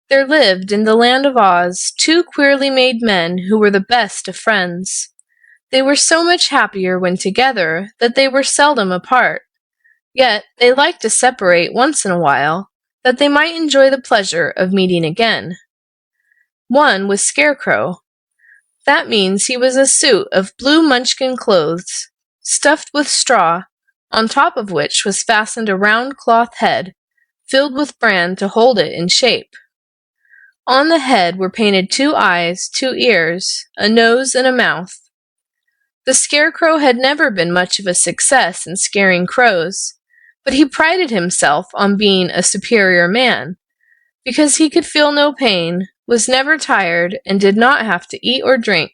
There lived in the land of Oz 2 queerly made men who were the best of friends. They were so much happier when together that they were seldom apart, yet they liked to separate once in a while, that they might enjoy the pleasure of meeting again. One was Scarecrow. That means he was a suit of blue munchkin clothes, stuffed with straw, on top of which was fastened a round cloth head, filled with bran to hold it in shape. On the head were painted 2 eyes, 2 ears, a nose, and a mouth. The Scarecrow had never been much of a success in scaring crows, but he prided himself on being a superior man, because he could feel no pain, was never tired, and did not have to eat or drink.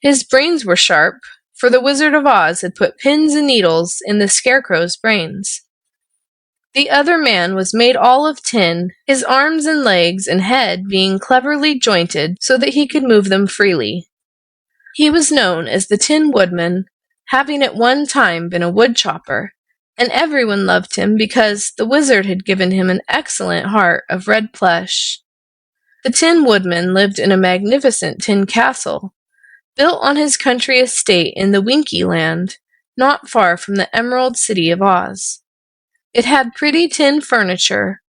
His brains were sharp, for the Wizard of Oz had put pins and needles in the Scarecrow's brains. The other man was made all of tin, his arms and legs and head being cleverly jointed so that he could move them freely. He was known as the Tin Woodman, having at one time been a wood chopper, and everyone loved him because the wizard had given him an excellent heart of red plush. The Tin Woodman lived in a magnificent tin castle, built on his country estate in the Winky Land, not far from the Emerald City of Oz. It had pretty tin furniture,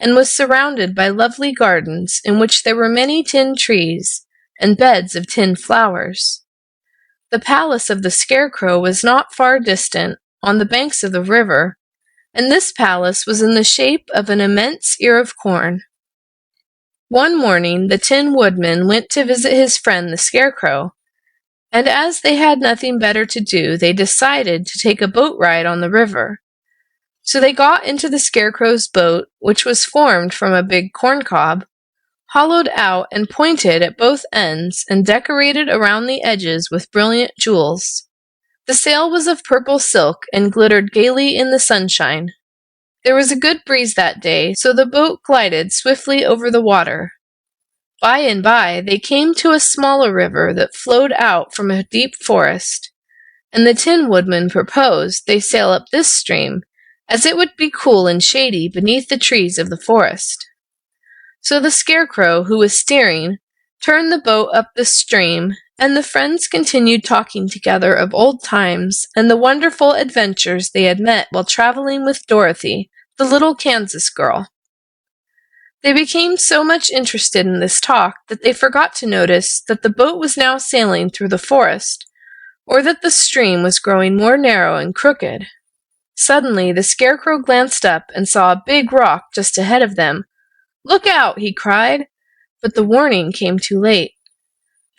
and was surrounded by lovely gardens in which there were many tin trees and beds of tin flowers. The palace of the Scarecrow was not far distant, on the banks of the river, and this palace was in the shape of an immense ear of corn. One morning the Tin Woodman went to visit his friend the Scarecrow, and as they had nothing better to do, they decided to take a boat ride on the river. So they got into the Scarecrow's boat, which was formed from a big corn cob, hollowed out and pointed at both ends and decorated around the edges with brilliant jewels. The sail was of purple silk and glittered gaily in the sunshine. There was a good breeze that day, so the boat glided swiftly over the water. By and by, they came to a smaller river that flowed out from a deep forest, and the Tin Woodman proposed they sail up this stream, as it would be cool and shady beneath the trees of the forest. So the Scarecrow, who was steering, turned the boat up the stream, and the friends continued talking together of old times and the wonderful adventures they had met while traveling with Dorothy, the little Kansas girl. They became so much interested in this talk that they forgot to notice that the boat was now sailing through the forest, or that the stream was growing more narrow and crooked. Suddenly, the Scarecrow glanced up and saw a big rock just ahead of them. "Look out!" he cried, but the warning came too late.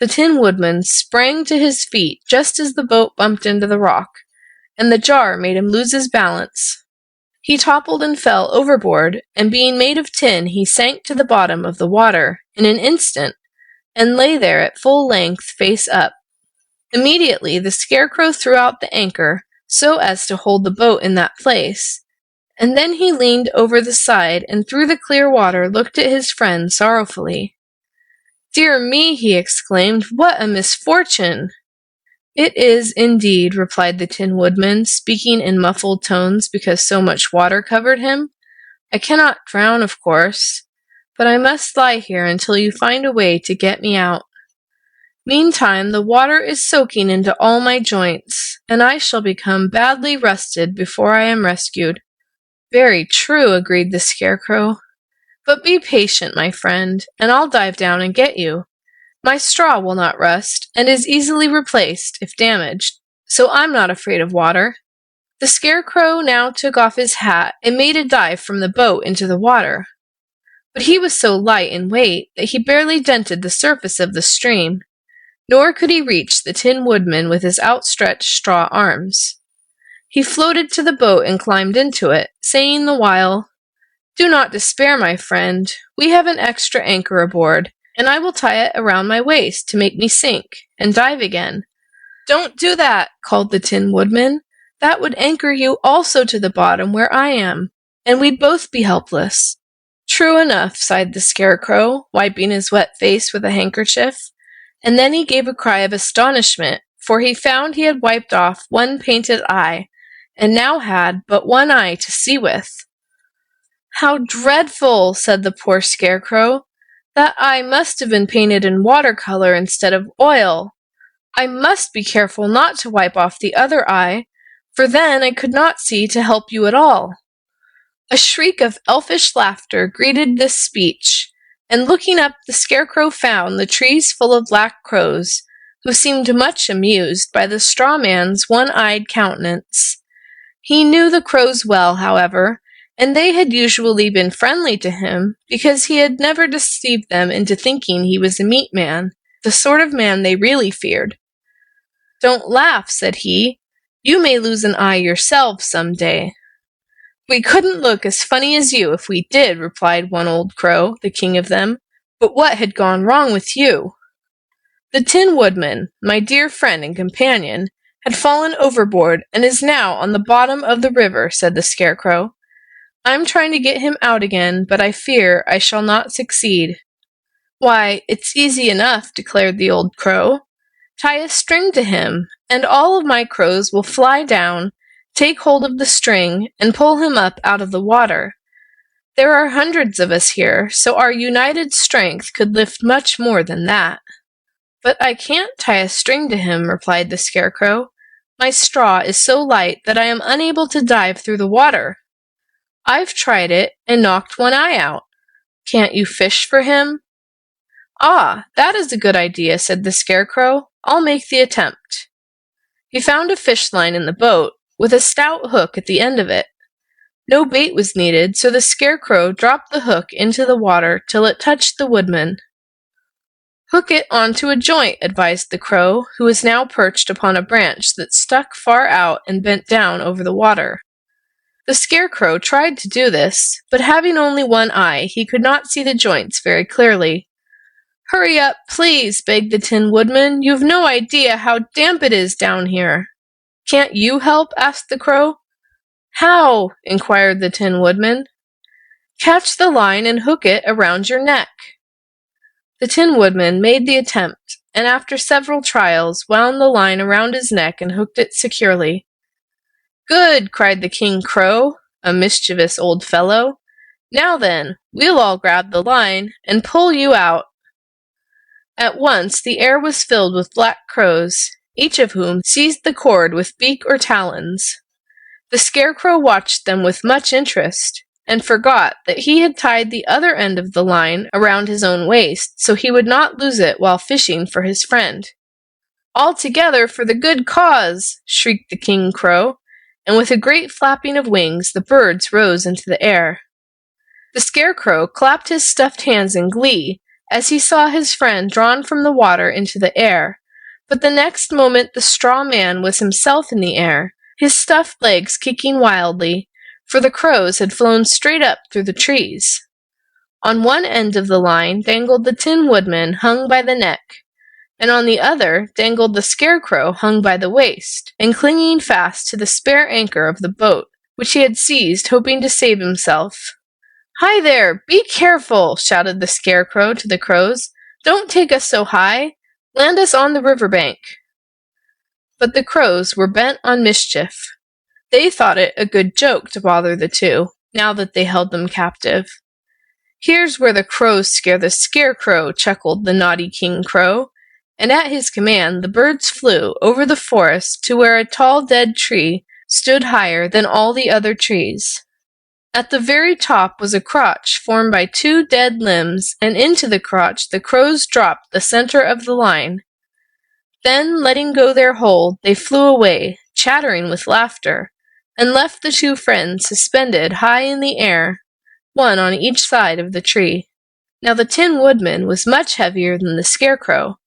The Tin Woodman sprang to his feet just as the boat bumped into the rock, and the jar made him lose his balance. He toppled and fell overboard, and being made of tin, he sank to the bottom of the water in an instant, and lay there at full length, face up. Immediately the Scarecrow threw out the anchor, so as to hold the boat in that place, and then he leaned over the side and through the clear water looked at his friend sorrowfully. "Dear me," he exclaimed, "what a misfortune!" "It is, indeed," replied the Tin Woodman, speaking in muffled tones because so much water covered him. "I cannot drown, of course, but I must lie here until you find a way to get me out. Meantime, the water is soaking into all my joints, and I shall become badly rusted before I am rescued." "Very true," agreed the Scarecrow. "But be patient, my friend, and I'll dive down and get you. My straw will not rust, and is easily replaced if damaged, so I'm not afraid of water." The Scarecrow now took off his hat and made a dive from the boat into the water. But he was so light in weight that he barely dented the surface of the stream, nor could he reach the Tin Woodman with his outstretched straw arms. He floated to the boat and climbed into it, saying the while, "Do not despair, my friend. We have an extra anchor aboard, and I will tie it around my waist to make me sink and dive again." "Don't do that," called the Tin Woodman. "That would anchor you also to the bottom where I am, and we'd both be helpless." "True enough," sighed the Scarecrow, wiping his wet face with a handkerchief, and then he gave a cry of astonishment, for he found he had wiped off one painted eye, and now had but one eye to see with. "How dreadful!" said the poor Scarecrow. "That eye must have been painted in watercolor instead of oil. I must be careful not to wipe off the other eye, for then I could not see to help you at all." A shriek of elfish laughter greeted this speech, and looking up the Scarecrow found the trees full of black crows, who seemed much amused by the straw man's one-eyed countenance. He knew the crows well, however, and they had usually been friendly to him, because he had never deceived them into thinking he was a meat man, the sort of man they really feared. "Don't laugh," said he. "You may lose an eye yourselves some day." "We couldn't look as funny as you if we did," replied one old crow, the king of them. "But what had gone wrong with you?" "The Tin Woodman, my dear friend and companion, had fallen overboard and is now on the bottom of the river," said the Scarecrow. "I'm trying to get him out again, but I fear I shall not succeed." "Why, it's easy enough," declared the old crow. "Tie a string to him, and all of my crows will fly down, take hold of the string, and pull him up out of the water. There are hundreds of us here, so our united strength could lift much more than that." "But I can't tie a string to him," replied the Scarecrow. "My straw is so light that I am unable to dive through the water." "I've tried it, and knocked one eye out. Can't you fish for him?" "Ah, that is a good idea," said the Scarecrow. "I'll make the attempt." He found a fish line in the boat, with a stout hook at the end of it. No bait was needed, so the Scarecrow dropped the hook into the water till it touched the Woodman. "Hook it onto a joint," advised the crow, who was now perched upon a branch that stuck far out and bent down over the water. The Scarecrow tried to do this, but having only one eye, he could not see the joints very clearly. "Hurry up, please," begged the Tin Woodman. "You've no idea how damp it is down here." "Can't you help?" asked the crow. "How?" inquired the Tin Woodman. "Catch the line and hook it around your neck." The Tin Woodman made the attempt, and after several trials, wound the line around his neck and hooked it securely. "Good!" cried the King Crow, a mischievous old fellow. "Now then, we'll all grab the line and pull you out." At once the air was filled with black crows, each of whom seized the cord with beak or talons. The Scarecrow watched them with much interest, and forgot that he had tied the other end of the line around his own waist, so he would not lose it while fishing for his friend. "All together for the good cause!" shrieked the King Crow, and with a great flapping of wings the birds rose into the air. The Scarecrow clapped his stuffed hands in glee as he saw his friend drawn from the water into the air, but the next moment the straw man was himself in the air, his stuffed legs kicking wildly, for the crows had flown straight up through the trees. On one end of the line dangled the Tin Woodman hung by the neck, and on the other dangled the Scarecrow hung by the waist, and clinging fast to the spare anchor of the boat, which he had seized, hoping to save himself. "Hi there! Be careful!" shouted the Scarecrow to the crows. "Don't take us so high! Land us on the river bank!" But the crows were bent on mischief. They thought it a good joke to bother the two, now that they held them captive. "Here's where the crows scare the Scarecrow," chuckled the naughty King Crow, and at his command the birds flew over the forest to where a tall dead tree stood higher than all the other trees. At the very top was a crotch formed by two dead limbs, and into the crotch the crows dropped the center of the line. Then, letting go their hold, they flew away, chattering with laughter, and left the two friends suspended high in the air, one on each side of the tree. Now the Tin Woodman was much heavier than the Scarecrow,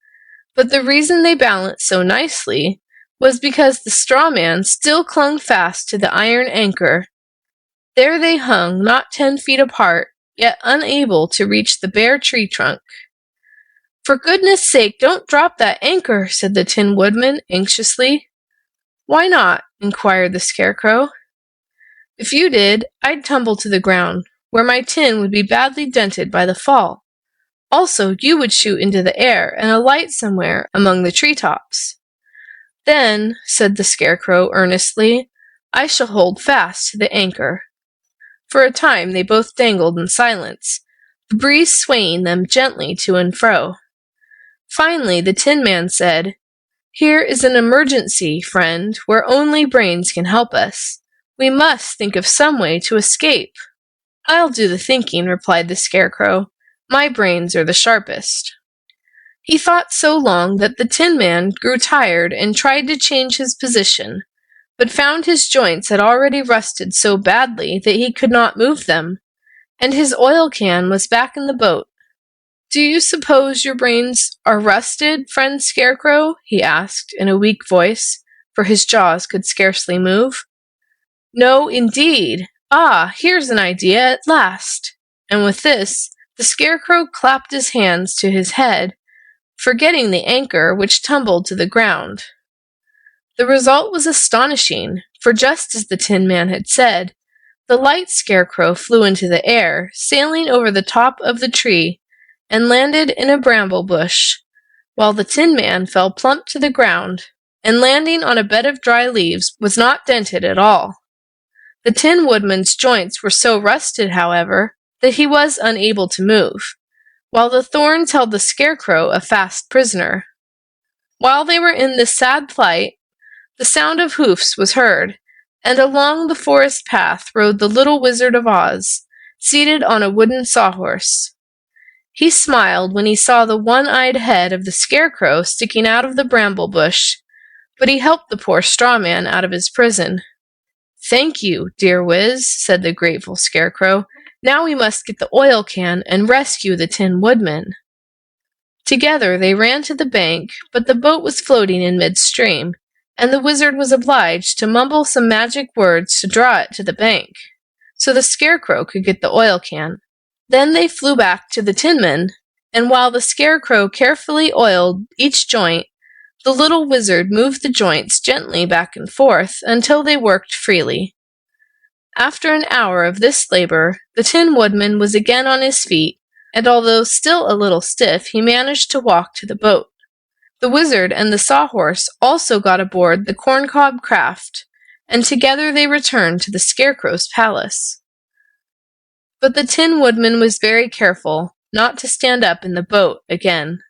but the reason they balanced so nicely was because the straw man still clung fast to the iron anchor. There they hung, not 10 feet apart, yet unable to reach the bare tree trunk. "For goodness' sake, don't drop that anchor," said the Tin Woodman anxiously. "Why not?" inquired the Scarecrow. "If you did, I'd tumble to the ground, where my tin would be badly dented by the fall. Also, you would shoot into the air and alight somewhere among the treetops. Then," said the Scarecrow earnestly, "I shall hold fast to the anchor." For a time they both dangled in silence, the breeze swaying them gently to and fro. Finally the Tin Man said, "Here is an emergency, friend, where only brains can help us. We must think of some way to escape." "I'll do the thinking," replied the Scarecrow. "My brains are the sharpest." He thought so long that the Tin Man grew tired and tried to change his position, but found his joints had already rusted so badly that he could not move them, and his oil can was back in the boat. "Do you suppose your brains are rusted, friend Scarecrow?" he asked in a weak voice, for his jaws could scarcely move. "No, indeed. Ah, here's an idea at last." And with this, the Scarecrow clapped his hands to his head, forgetting the anchor, which tumbled to the ground. The result was astonishing, for just as the Tin Man had said, the light Scarecrow flew into the air, sailing over the top of the tree, and landed in a bramble bush, while the Tin Man fell plump to the ground, and landing on a bed of dry leaves was not dented at all. The Tin Woodman's joints were so rusted, however, that he was unable to move, while the thorns held the Scarecrow a fast prisoner. While they were in this sad plight, the sound of hoofs was heard, and along the forest path rode the little Wizard of Oz, seated on a wooden sawhorse. He smiled when he saw the one-eyed head of the Scarecrow sticking out of the bramble bush, but he helped the poor straw man out of his prison. "Thank you, dear Wiz," said the grateful Scarecrow. "Now we must get the oil can and rescue the Tin Woodman." Together they ran to the bank, but the boat was floating in midstream, and the Wizard was obliged to mumble some magic words to draw it to the bank, so the Scarecrow could get the oil can. Then they flew back to the Tin Man, and while the Scarecrow carefully oiled each joint, the little Wizard moved the joints gently back and forth until they worked freely. After an hour of this labor, the Tin Woodman was again on his feet, and although still a little stiff, he managed to walk to the boat. The Wizard and the Sawhorse also got aboard the corncob craft, and together they returned to the Scarecrow's palace. But the Tin Woodman was very careful not to stand up in the boat again.